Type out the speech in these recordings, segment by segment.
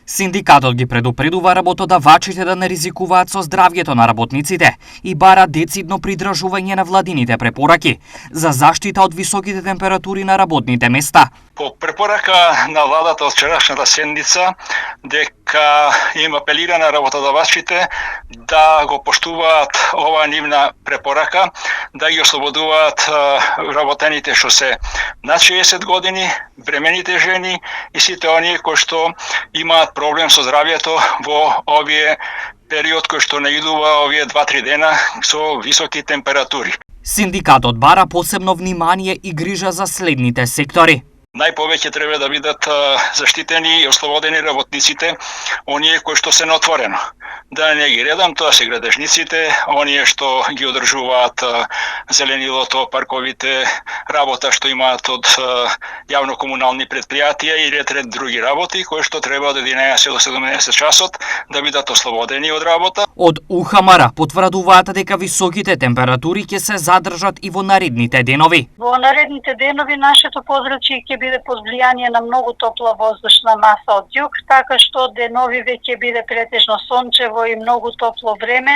Синдикатот ги предупредува работодавачите да не ризикуваат со здравјето на работниците и бара децидно придржување на владините препораки за заштита од високите температури на работните места. По препорака на владата од вчерашната седница дека им апелира на работодавачите да го поштуваат оваа нивна препорака, да ги ослободуваат работените што се над 60 години, бремените жени и сите оние кои што имаат проблем со здравјето во овие период кој што наидува овие 2-3 дена со високи температури. Синдикатот бара посебно внимание и грижа за следните сектори. Најповеќе треба да бидат заштитени и ослободени работниците, оние кои што се на отворено. Да не ги редам, тоа се градежниците, оние што ги одржуваат зеленилото, парковите, работа што имаат од јавно-комунални предпријатија и ред други работи, кои што треба од 11 до 17 часот да бидат ослободени од работа. Од УХМР потврдуваат дека високите температури ќе се задржат и во наредните денови. Во наредните денови нашето подрачје ќе биде под влијание на многу топла воздушна маса од југ, така што денови веќе биде претежно сончево и многу топло време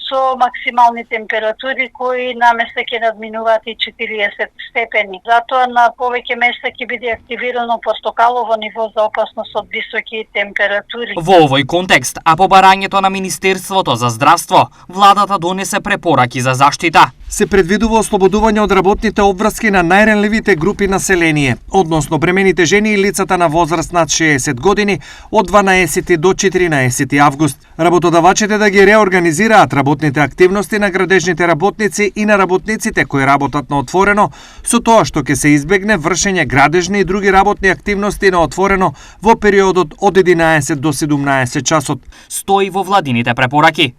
со максимални температури кои наместа ќе надминуваат и 40 степени. Затоа на повеќе места ќе биде активирано портокалово ниво за опасност од високи температури. Во овој контекст, а по барањето на Министерството за здравство, владата донесе препораки за заштита. Се предвидува ослободување од работните обврски на најранливите групи население, односно бремените жени и лицата на возраст над 60 години од 12 до 14 август. Работодавачите да ги реорганизираат работните активности на градежните работници и на работниците кои работат на отворено, со тоа што ќе се избегне вршење градежни и други работни активности на отворено во периодот од 11 до 17 часот. Стои во владините препораки.